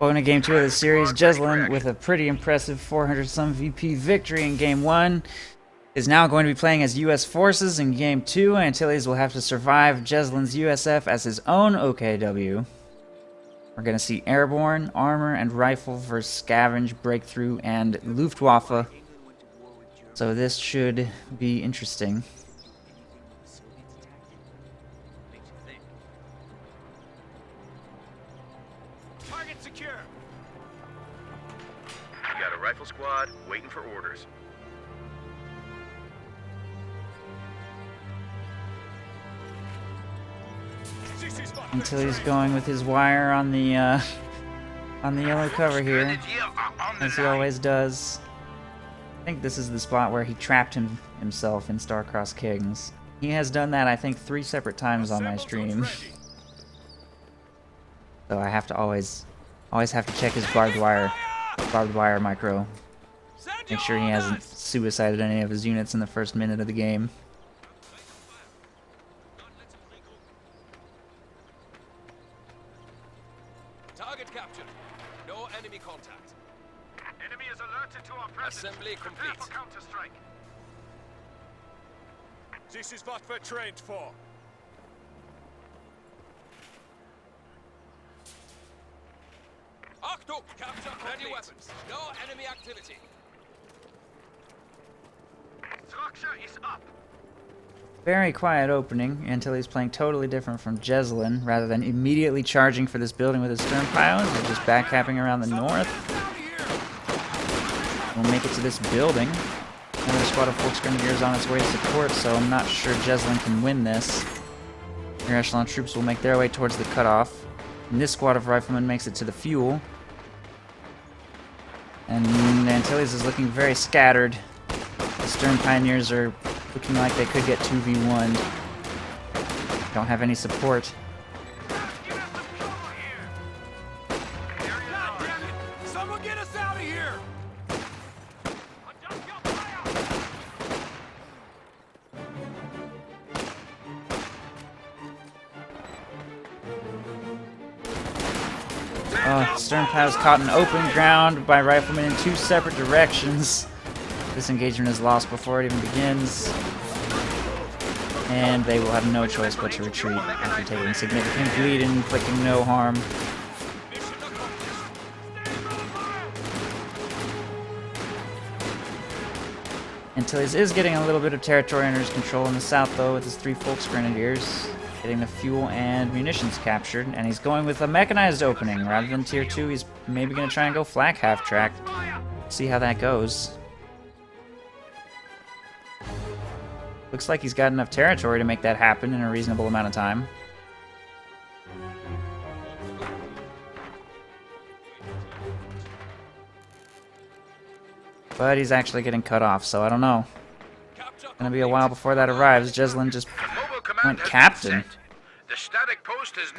Going to game 2 of the series, Jesulin, with a pretty impressive 400-some VP victory in game 1, is now going to be playing as U.S. forces in game 2. Antilles will have to survive Jesulin's USF as his own OKW. We're going to see airborne, armor, and rifle versus scavenge, breakthrough, and Luftwaffe. So this should be interesting. Target secure. We got a rifle squad waiting for orders. Until he's going with his wire on the yellow cover here, as he always does. I think this is the spot where he trapped himself in Star-Crossed Kings. He has done that, I think, 3 separate times on my stream. So I have to always have to check his barbed wire micro. Make sure he hasn't suicided any of his units in the first minute of the game. Target captured. No enemy contact. Enemy is alerted to our presence. Assembly complete. Prepare for counter-strike. This is what we're trained for. Octo, capture ready weapons. No enemy activity. Structure is up. Very quiet opening until he's playing totally different from Jesulin. Rather than immediately charging for this building with his stern piles, they're just backcapping around the north. We'll make it to this building. Another squad of Volksgrenadiers on its way to support, so I'm not sure Jesulin can win this. Rear echelon troops will make their way towards the cutoff. And this squad of riflemen makes it to the fuel. And Antilles is looking very scattered. The stern pioneers are looking like they could get 2v1'd. Don't have any support. Someone get us out of here! Stern piles caught in open ground by riflemen in 2 separate directions. This engagement is lost before it even begins. And they will have no choice but to retreat after taking significant bleed and inflicting no harm. Antilles is getting a little bit of territory under his control in the south, though, with his 3 Volksgrenadiers. Getting the fuel and munitions captured, and he's going with a mechanized opening. Rather than tier 2, he's maybe going to try and go flak half-track. See how that goes. Looks like he's got enough territory to make that happen in a reasonable amount of time. But he's actually getting cut off, so I don't know. Gonna be a while before that arrives. Jesulin just went captain.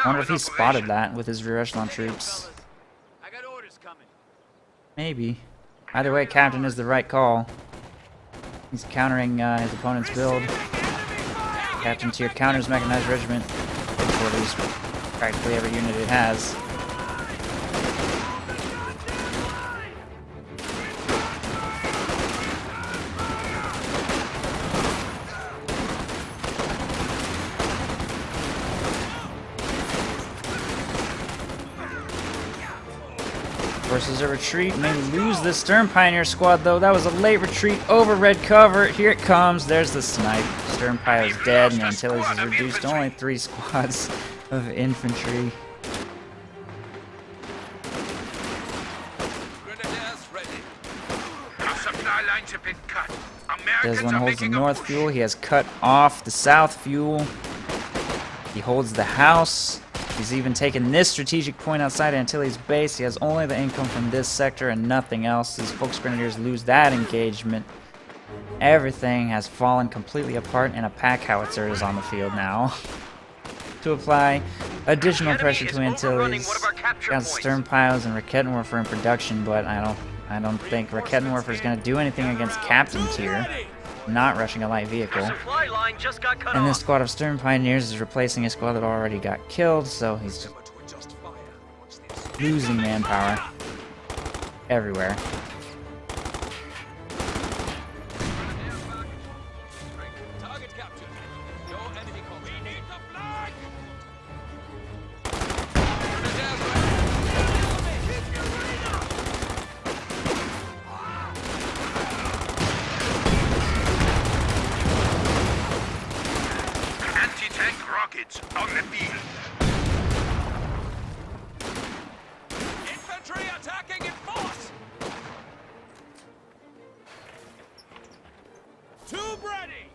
I wonder if he spotted that with his rear echelon troops. I got orders coming. Maybe. Either way, captain is the right call. He's countering his opponent's build. Captain tier counters mechanized regiment. Orders practically every unit it has. Forces a retreat, may lose the Stern Pioneer squad though. That was a late retreat over red cover. Here it comes. There's the snipe. Stern Pio is dead, and Antilles is reduced to only 3 squads of infantry. Jesulin holds the north fuel. He has cut off the south fuel. He holds the house. He's even taken this strategic point outside Antilles' base. He has only the income from this sector and nothing else. His Volksgrenadiers lose that engagement. Everything has fallen completely apart, and a pack howitzer is on the field now. To apply additional pressure to Antilles. Got Stern Piles and Rakettenwerfer in production, but I don't think Rakettenwerfer is going to do anything against Captain tier. Not rushing a light vehicle. And this squad of Stern Pioneers is replacing a squad that already got killed, so he's losing manpower everywhere. Target captured. No enemy contact. We need the flag! Grenadiers Anti-tank rockets on the field. Infantry attacking in force! Tube ready!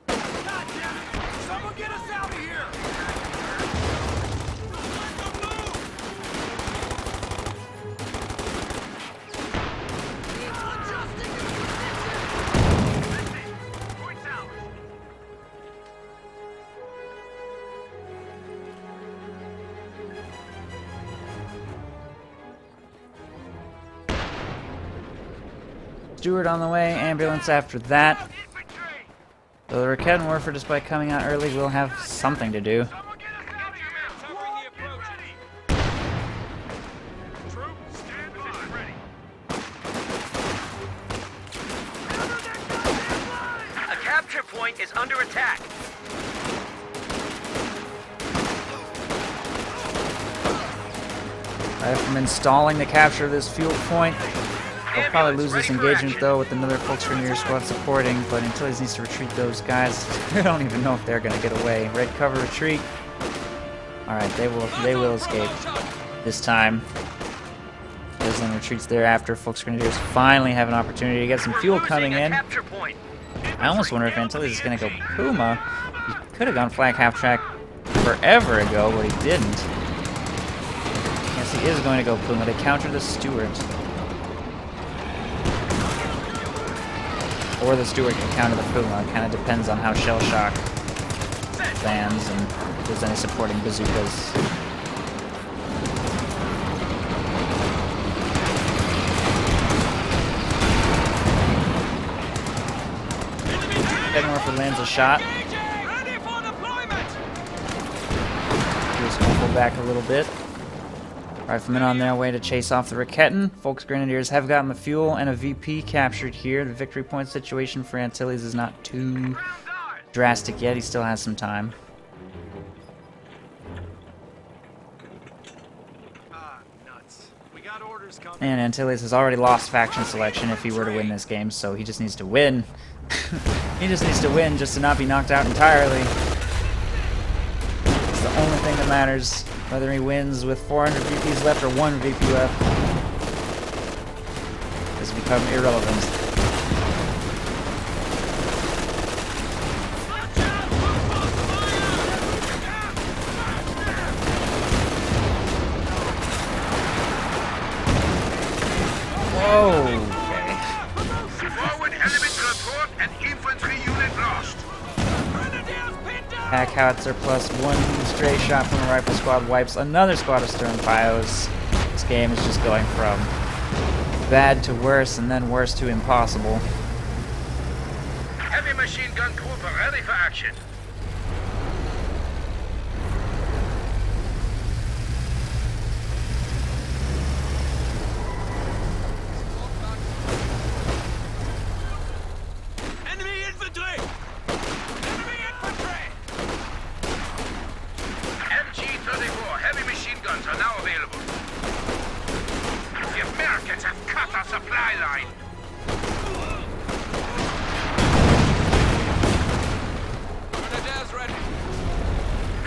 God damn it! Someone get us out of here! Stewart on the way, ambulance after that. So the Raquette and Warford, despite coming out early, will have something to do. A capture point is under attack. From installing the capture of this fuel point. They'll probably lose this engagement though with another Folks Grenadier squad supporting, but Antilles needs to retreat those guys. I don't even know if they're gonna get away. Red cover retreat. Alright, they will escape this time. Jesulin retreats thereafter. Folks Grenadiers finally have an opportunity to get some fuel coming in. I almost wonder if Antilles is gonna go Puma. He could have gone flag half track forever ago, but he didn't. Yes, he is going to go Puma to counter the Stewart. Or the Stewart can counter the Puma. It kind of depends on how Shell Shock lands and if there's any supporting bazookas. Warford lands a shot. Just gonna pull back a little bit. Riflemen on their way to chase off the Raquetan. Folks Grenadiers have gotten the fuel and a VP captured here. The victory point situation for Antilles is not too drastic yet. He still has some time. And Antilles has already lost faction selection if he were to win this game, so he just needs to win. He just needs to win just to not be knocked out entirely. It's the only thing that matters. Whether he wins with 400 VPs left or 1 VP left has become irrelevant. Whoa, okay. Forward element report and infantry unit lost. Pack howitzer plus 1 stray shot from a rifle squad wipes another squad of Stern Pios. This game is just going from bad to worse and then worse to impossible. Heavy machine gun group ready for action. Enemy infantry! Enemy infantry! MG-34 heavy machine guns are now available. The Americans have cut our supply line. Grenadiers ready.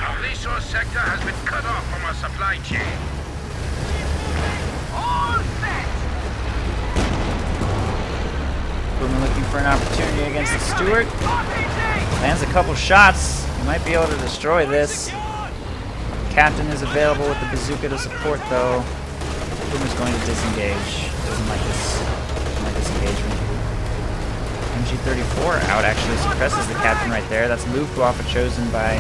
Our resource sector has been cut off from our supply chain. All set! Puma looking for an opportunity against the Stewart. Lands a couple shots. He might be able to destroy this. Captain is available with the bazooka to support though. Puma's going to disengage. Doesn't like this engagement. MG-34 out actually suppresses the captain right there. That's a move to offer chosen by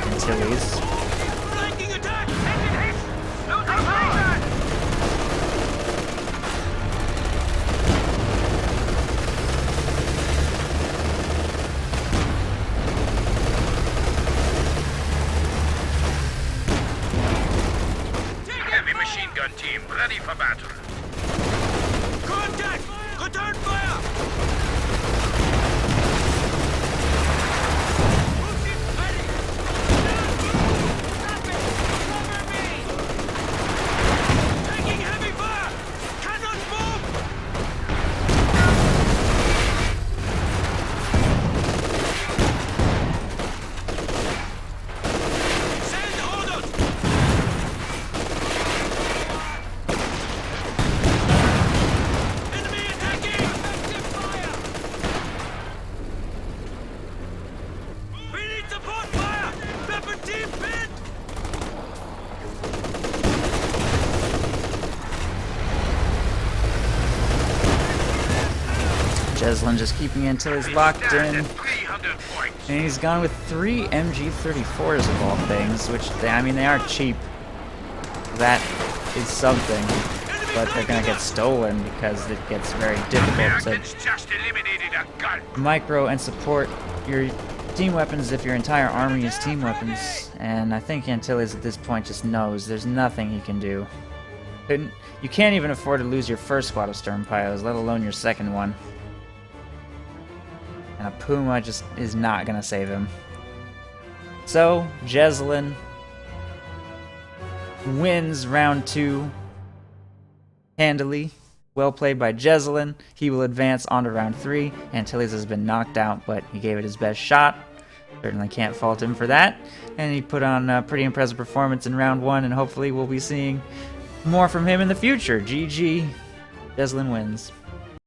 Antilles. Flanking attack! team ready for battle. Contact! Return fire! Taking heavy fire! Cannot move! Send orders! Enemy attacking! Effective fire! We need support fire! Weapon team pinned! Jesulin just keeping Antilles locked Stand in. at 300 points. And he's gone with 3 MG34s of all things, which, I mean, they are cheap. That is something. But they're gonna get stolen because it gets very difficult to Americans just eliminated a gun. micro and support your team weapons if your entire army is team weapons. And I think Antilles at this point just knows there's nothing he can do. You can't even afford to lose your first squad of Sternpyos, let alone your second one. And a Puma just is not gonna save him. So, Jesulin wins round 2 handily. Well played by Jesulin. He will advance on to round 3. Antilles has been knocked out, but he gave it his best shot. Certainly can't fault him for that. And he put on a pretty impressive performance in round 1, and hopefully we'll be seeing more from him in the future. GG. Jesulin wins.